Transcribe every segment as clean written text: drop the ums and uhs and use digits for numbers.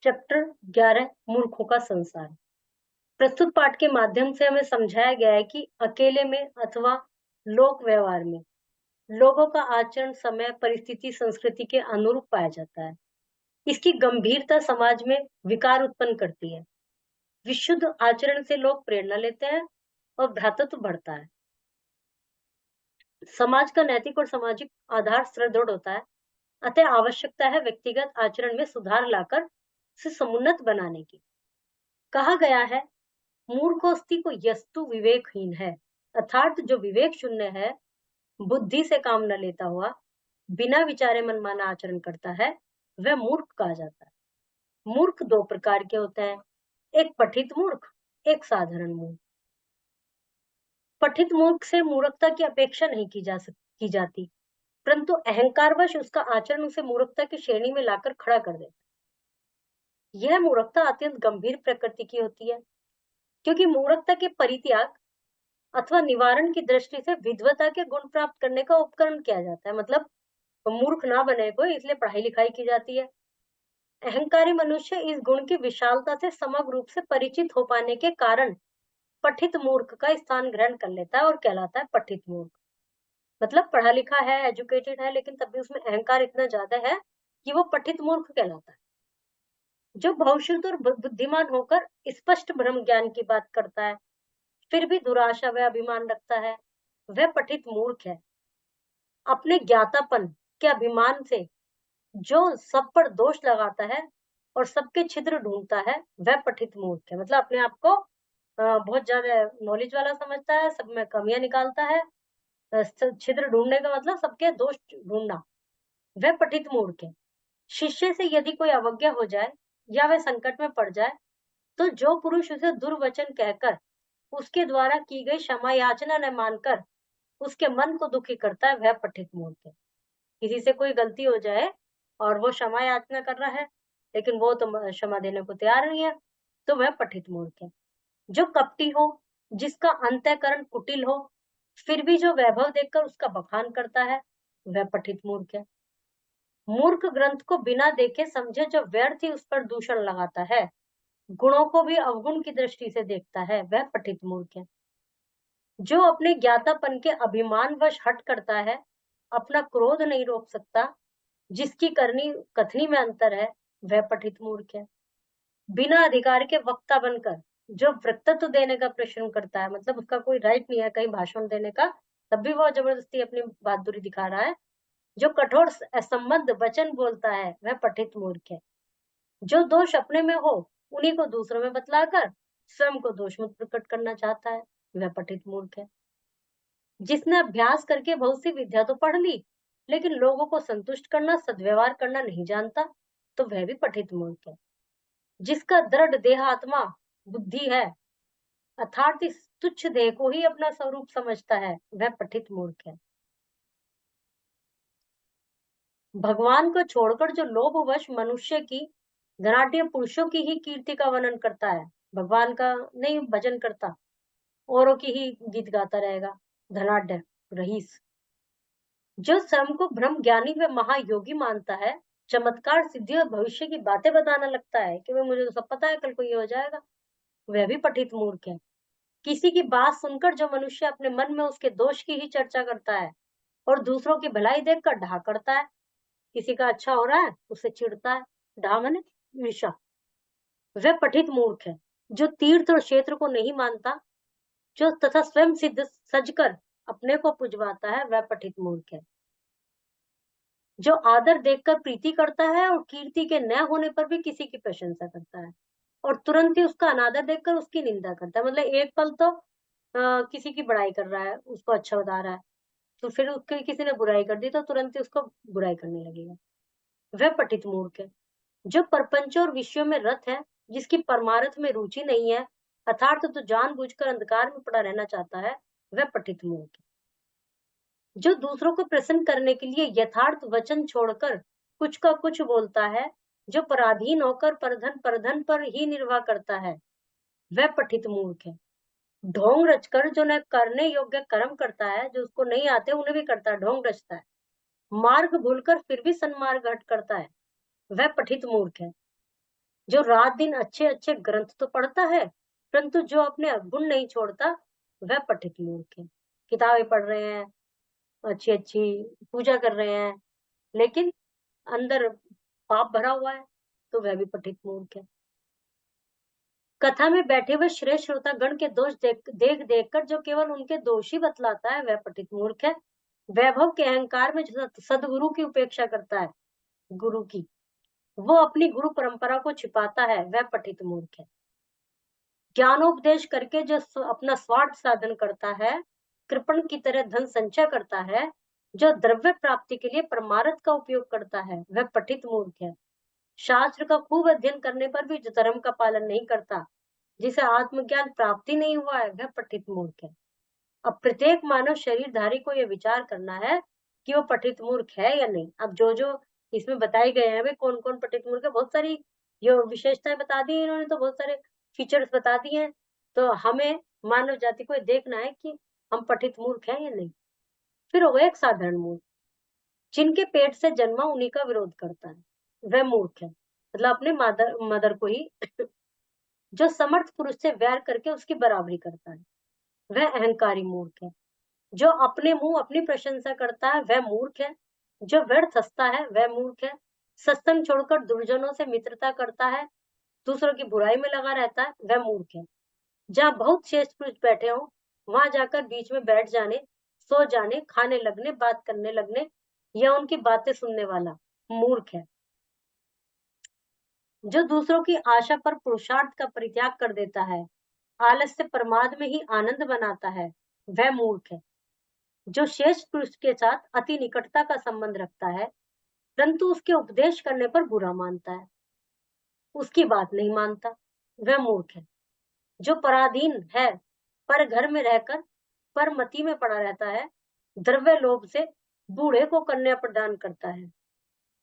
Chapter 11 मूर्खों का संसार। प्रस्तुत पाठ के माध्यम से हमें समझाया गया है कि अकेले में अथवा लोक व्यवहार में लोगों का आचरण समय, परिस्थिति, संस्कृति के अनुरूप पाया जाता है। इसकी गंभीरता समाज में विकार उत्पन्न करती है। विशुद्ध आचरण से लोग प्रेरणा लेते हैं और भ्रातृत्व बढ़ता है। समाज का नैतिक और सामाजिक आधार सुदृढ़ होता है। अतः आवश्यकता है व्यक्तिगत आचरण में सुधार लाकर उसे समुन्नत बनाने की। कहा गया है, मूर्खोस्ति को यस्तु विवेकहीन है, अर्थात जो विवेक शून्य है, बुद्धि से काम न लेता हुआ बिना विचारे मनमाना आचरण करता है, वह मूर्ख कहा जाता है। मूर्ख दो प्रकार के होते हैं, एक पठित मूर्ख, एक साधारण मूर्ख। पठित मूर्ख से मूर्खता की अपेक्षा नहीं की जाती, परंतु अहंकारवश उसका आचरण उसे मूर्खता की श्रेणी में लाकर खड़ा कर देता है। यह मूर्खता अत्यंत गंभीर प्रकृति की होती है, क्योंकि मूर्खता के परित्याग अथवा निवारण की दृष्टि से विद्वता के गुण प्राप्त करने का उपकरण किया जाता है। मतलब मूर्ख ना बने कोई, इसलिए पढ़ाई लिखाई की जाती है। अहंकारी मनुष्य इस गुण की विशालता से समग्र रूप से परिचित हो पाने के कारण पठित मूर्ख का स्थान ग्रहण कर लेता है और कहलाता है पठित मूर्ख। मतलब पढ़ा लिखा है, एजुकेटेड है, लेकिन तब भी उसमें अहंकार इतना ज्यादा है कि वो पठित मूर्ख कहलाता है। जो भविष्य और बुद्धिमान होकर स्पष्ट ब्रह्म ज्ञान की बात करता है, फिर भी दुराशा व अभिमान रखता है, वह पठित मूर्ख है। अपने ज्ञातापन के अभिमान से जो सब पर दोष लगाता है और सबके छिद्र ढूंढता है, वह पठित मूर्ख है। मतलब अपने आप को बहुत ज्यादा नॉलेज वाला समझता है, सब में कमियां निकालता है। छिद्र ढूंढने का मतलब सबके दोष ढूंढना, वह पठित मूर्ख है। शिष्य से यदि कोई अवज्ञा हो जाए या वह संकट में पड़ जाए, तो जो पुरुष उसे दुर्वचन कहकर उसके द्वारा की गई क्षमा याचना न मानकर उसके मन को दुखी करता है, वह पठित मूर्ख है। किसी से कोई गलती हो जाए और वो क्षमा याचना कर रहा है, लेकिन वो तो क्षमा देने को तैयार नहीं है, तो वह पठित मूर्ख है। जो कपटी हो, जिसका अंतःकरण कुटिल हो, फिर भी जो वैभव देखकर उसका बखान करता है, वह पठित मूर्ख है। मूर्ख ग्रंथ को बिना देखे समझे जो व्यर्थ ही उस पर दूषण लगाता है, गुणों को भी अवगुण की दृष्टि से देखता है, वह पठित मूर्ख है। जो अपने ज्ञातापन के अभिमानवश हट करता है, अपना क्रोध नहीं रोक सकता, जिसकी करनी कथनी में अंतर है, वह पठित मूर्ख है। बिना अधिकार के वक्ता बनकर जो वक्तत्व देने का प्रश्न करता है, मतलब उसका कोई राइट नहीं है कहीं भाषण देने का, तब भी वो जबरदस्ती अपनी बहादुरी दिखा रहा है। जो कठोर असंबद्ध वचन बोलता है, वह पठित मूर्ख है। जो दोष अपने में हो उन्हीं को दूसरों में बतलाकर स्वयं को दोष मुक्त प्रकट करना चाहता है, वह पठित मूर्ख है। जिसने अभ्यास करके बहुत सी विद्या तो पढ़ ली, लेकिन लोगों को संतुष्ट करना, सद्व्यवहार करना नहीं जानता, तो वह भी पठित मूर्ख है। जिसका दृढ़ देहात्मा बुद्धि है, अर्थात इस तुच्छ देह को ही अपना स्वरूप समझता है, वह पठित मूर्ख है। भगवान को छोड़कर जो लोभवश मनुष्य की, धनाढ्य पुरुषों की ही कीर्ति का वर्णन करता है, भगवान का नहीं भजन करता, औरों की ही गीत गाता रहेगा, धनाढ्य रईस। जो स्वयं को ब्रह्म ज्ञानी व महायोगी मानता है, चमत्कार, सिद्धि और भविष्य की बातें बताने लगता है कि भाई मुझे तो सब पता है, कल को ये हो जाएगा, वह भी पठित मूर्ख है। किसी की बात सुनकर जो मनुष्य अपने मन में उसके दोष की ही चर्चा करता है और दूसरों की भलाई देखकर ढा करता है, किसी का अच्छा हो रहा है उससे चिढ़ता है, ढा माने ईर्ष्या, वह पठित मूर्ख है। जो तीर्थ और क्षेत्र को नहीं मानता, जो तथा स्वयं सिद्ध सजकर अपने को पुजवाता है, वह पठित मूर्ख है। जो आदर देखकर प्रीति करता है और कीर्ति के न होने पर भी किसी की प्रशंसा करता है और तुरंत ही उसका अनादर देखकर उसकी निंदा करता है। मतलब एक पल तो किसी की बड़ाई कर रहा है, उसको अच्छा बता रहा है, तो फिर उसके किसी ने बुराई कर दी तो तुरंत ही उसको बुराई करने लगेगा, वह पठित मूर्ख है। जो प्रपंच और विषयों में रत है, जिसकी परमार्थ में रुचि नहीं है, अर्थात तो जानबूझकर अंधकार में पड़ा रहना चाहता है, वह पठित मूर्ख है। जो दूसरों को प्रसन्न करने के लिए यथार्थ वचन छोड़कर कुछ का कुछ बोलता है, जो पराधीन होकर परधन पर ही निर्वाह करता है, वह पठित मूर्ख है। ढोंग रचकर जो न करने योग्य कर्म करता है, जो उसको नहीं आते उन्हें भी करता है, ढोंग रचता है, मार्ग भूलकर फिर भी सन्मार्ग हट करता है, वह पठित मूर्ख है। जो रात दिन अच्छे अच्छे ग्रंथ तो पढ़ता है, परंतु जो अपने गुण नहीं छोड़ता, वह पठित मूर्ख है। किताबें पढ़ रहे हैं, अच्छी अच्छी पूजा कर रहे हैं, लेकिन अंदर पाप भरा हुआ है, तो वह भी पठित मूर्ख है। कथा में बैठे हुए श्रेष्ठ श्रोता गण के दोष देख देख कर जो केवल उनके दोष ही बतलाता है, वह पठित मूर्ख है। वैभव के अहंकार में जो सदगुरु की उपेक्षा करता है, गुरु की, वो अपनी गुरु परंपरा को छिपाता है, वह पठित मूर्ख है। ज्ञानोपदेश करके जो अपना स्वार्थ साधन करता है, कृपण की तरह धन संचय करता है, जो द्रव्य प्राप्ति के लिए परमार्थ का उपयोग करता है, वह पठित मूर्ख है। शास्त्र का खूब अध्ययन करने पर भी जो धर्म का पालन नहीं करता, जिसे आत्मज्ञान प्राप्ति नहीं हुआ है, वह पठित मूर्ख है। अब प्रत्येक मानव शरीरधारी को यह विचार करना है कि वो पठित मूर्ख है या नहीं। अब जो जो इसमें बताए गए हैं, वे कौन कौन पठित मूर्ख है, बहुत सारी जो विशेषताएं बता दी इन्होंने, तो बहुत सारे फीचर्स बता दिए हैं। तो हमें मानव जाति को देखना है कि हम पठित मूर्ख हैं या नहीं। फिर हो गया एक साधारण मूर्ख, जिनके पेट से जन्मा उन्हीं का विरोध करता है, वह मूर्ख है। मतलब अपने मदर को ही जो समर्थ पुरुष से वैर करके उसकी बराबरी करता है, वह अहंकारी मूर्ख है। जो अपने मुंह अपनी प्रशंसा करता है, वह मूर्ख है। जो व्यर्थ हंसता है, वह मूर्ख है। सत्संग छोड़कर दुर्जनों से मित्रता करता है, दूसरों की बुराई में लगा रहता है, वह मूर्ख है। जहाँ बहुत श्रेष्ठ पुरुष बैठे हो, वहां जाकर बीच में बैठ जाने, सो जाने, खाने लगने, बात करने लगने या उनकी बातें सुनने वाला मूर्ख है। जो दूसरों की आशा पर पुरुषार्थ का परित्याग कर देता है, आलस्य प्रमाद में ही आनंद बनाता है, वह मूर्ख है। जो श्रेष्ठ पुरुष के साथ अति निकटता का संबंध रखता है, परंतु उसके उपदेश करने पर बुरा मानता है, उसकी बात नहीं मानता, वह मूर्ख है। जो पराधीन है, पर घर में रहकर परमति में पड़ा रहता है, द्रव्य लोभ से बूढ़े को कन्या प्रदान करता है,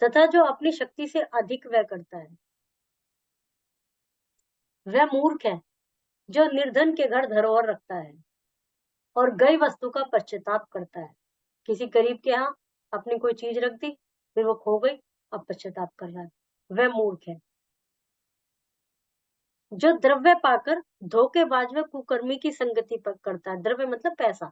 तथा जो अपनी शक्ति से अधिक व्यय करता है, वह मूर्ख है। जो निर्धन के घर धरोहर रखता है और गई वस्तु का पश्चाताप करता है। किसी गरीब के यहाँ अपनी कोई चीज रख दी, फिर वो खो गई, अब पश्चाताप कर रहा है, वह मूर्ख है। जो द्रव्य पाकर धोखेबाज व कुकर्मी की संगति पर करता है, द्रव्य मतलब पैसा,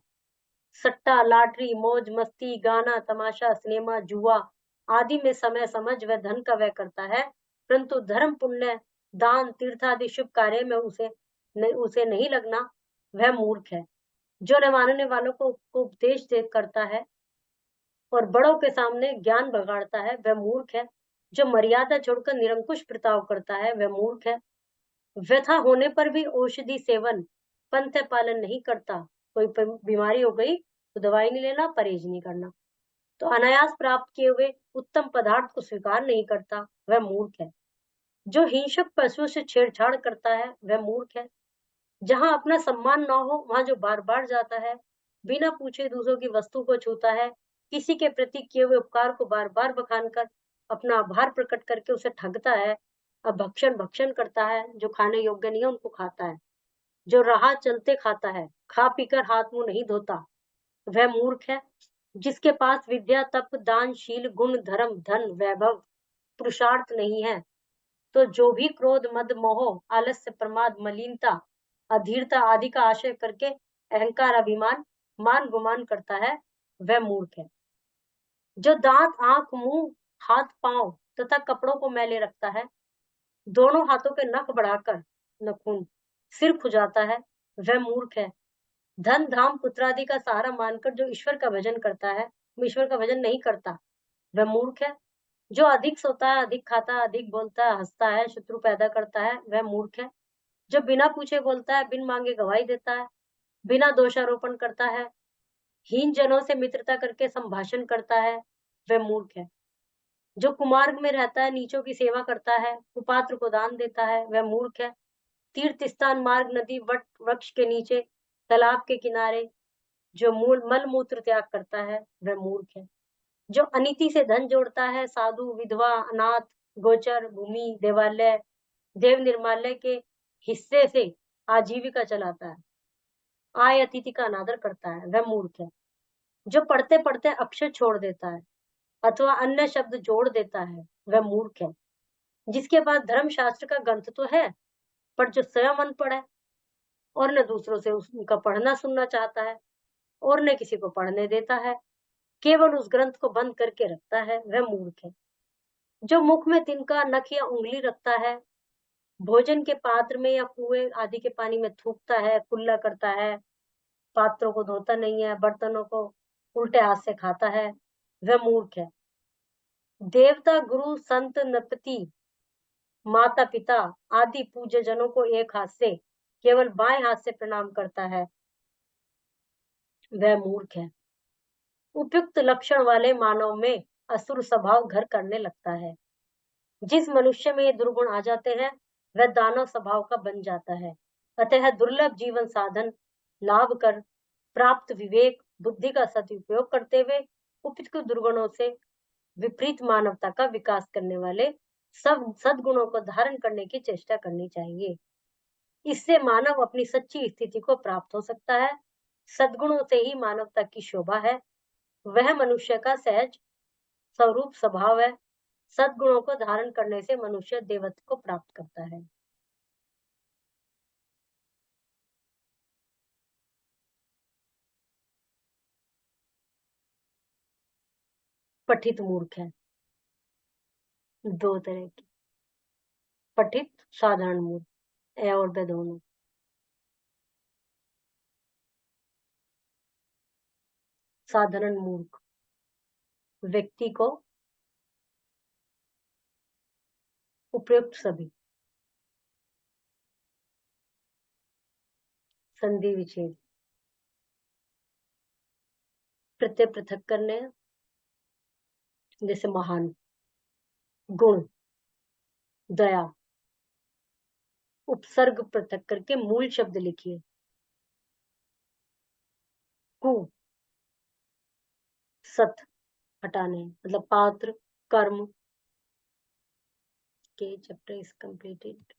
सट्टा, लॉटरी, मौज मस्ती, गाना, तमाशा, सिनेमा, जुआ आदि में समय समझ वह धन का व्यय करता है, परंतु धर्म, पुण्य, दान, तीर्थ आदि शुभ कार्य में उसे नहीं लगना, वह मूर्ख है। जो न मानने वालों को उपदेश दे करता है और बड़ों के सामने ज्ञान बगाड़ता है, वह मूर्ख है। जो मर्यादा छोड़कर निरंकुश बर्ताव करता है, वह मूर्ख है। व्यथा होने पर भी औषधि सेवन, पंथ पालन नहीं करता। कोई बीमारी हो गई तो दवाई नहीं लेना, परहेज नहीं करना। तो अनायास प्राप्त किए हुए उत्तम पदार्थ को स्वीकार नहीं करता, वह मूर्ख है। जो हिंसक पशुओं से छेड़छाड़ करता है, वह मूर्ख है। जहां अपना सम्मान न हो, वहां जो बार बार जाता है, बिना पूछे दूसरों की वस्तु को छूता है, किसी के प्रति किए हुए उपकार को बार बार बखान कर अपना आभार प्रकट करके उसे ठगता है, अब भक्षण भक्षण करता है, जो खाने योग्य नहीं है उनको खाता है, जो राह चलते खाता है, खा पीकर हाथ मुंह नहीं धोता, वह मूर्ख है। जिसके पास विद्या, तप, दान, शील, गुण, धर्म, धन, वैभव, पुरुषार्थ नहीं है, तो जो भी क्रोध, मद, मोह, आलस्य, प्रमाद, मलिनता, अधीरता आदि का आशय करके अहंकार, अभिमान, मान गुमान करता है, वह मूर्ख है। जो दांत, आंख, मुंह, हाथ, पांव तथा कपड़ों को मैले रखता है, दोनों हाथों के नख बढ़ाकर नखून सिर खुजाता है, वह मूर्ख है। धन, धाम, पुत्र आदि का सहारा मानकर जो ईश्वर का भजन करता है, वो ईश्वर का भजन नहीं करता, वह मूर्ख है। जो अधिक सोता है, अधिक खाता है, अधिक बोलता है, हंसता है, शत्रु पैदा करता है, वह मूर्ख है। जो बिना पूछे बोलता है, बिन मांगे गवाही देता है, बिना दोषारोपण करता है, हीन जनों से मित्रता करके संभाषण करता है, वह मूर्ख है। जो कुमार्ग में रहता है, नीचों की सेवा करता है, कुपात्र को दान देता है, वह मूर्ख है। तीर्थ स्थान, मार्ग, नदी, वट वृक्ष के नीचे, तालाब के किनारे जो मल मूत्र त्याग करता है, वह मूर्ख है। जो अनीति से धन जोड़ता है, साधु, विधवा, अनाथ, गोचर, भूमि, देवालय, देव निर्माल्य के हिस्से से आजीविका चलाता है, आय अतिथि का अनादर करता है, वह मूर्ख है। जो पढ़ते पढ़ते अक्षर छोड़ देता है अथवा अन्य शब्द जोड़ देता है, वह मूर्ख है। जिसके पास धर्मशास्त्र का ग्रंथ तो है, पर जो स्वयं अनपढ़ है और न दूसरों से उनका पढ़ना सुनना चाहता है और न किसी को पढ़ने देता है, केवल उस ग्रंथ को बंद करके रखता है, वह मूर्ख है। जो मुख में तिनका, नख या उंगली रखता है, भोजन के पात्र में या कुएं आदि के पानी में थूकता है, कुल्ला करता है, पात्रों को धोता नहीं है, बर्तनों को उल्टे हाथ से खाता है, वह मूर्ख है। देवता, गुरु, संत, नृपति, माता पिता आदि पूज्य जनों को एक हाथ से, केवल बाएं हाथ से प्रणाम करता है, वह मूर्ख है। उपयुक्त लक्षण वाले मानव में असुर स्वभाव घर करने लगता है। जिस मनुष्य में ये दुर्गुण आ जाते हैं, वह दानव स्वभाव का बन जाता है। अतः दुर्लभ जीवन साधन लाभ कर प्राप्त विवेक बुद्धि का सदुपयोग करते हुए उपयुक्त दुर्गुणों से विपरीत मानवता का विकास करने वाले सब सद्गुणों को धारण करने की चेष्टा करनी चाहिए। इससे मानव अपनी सच्ची स्थिति को प्राप्त हो सकता है। सद्गुणों से ही मानवता की शोभा है। वह मनुष्य का सहज स्वरूप स्वभाव है। सद्गुणों को धारण करने से मनुष्य देवत्व को प्राप्त करता है। पठित मूर्ख है। दो तरह की, पठित, साधारण मूर्ख, ए और ब दोनों। साधारण मूर्ख व्यक्ति को उपयुक्त सभी संधि विच्छेद प्रत्यय पृथक करने, जैसे महान, गुण, दया, उपसर्ग पृथक करके मूल शब्द लिखिए। कु, सत हटाने, मतलब पात्र, कर्म के चैप्टर इज कंप्लीटेड।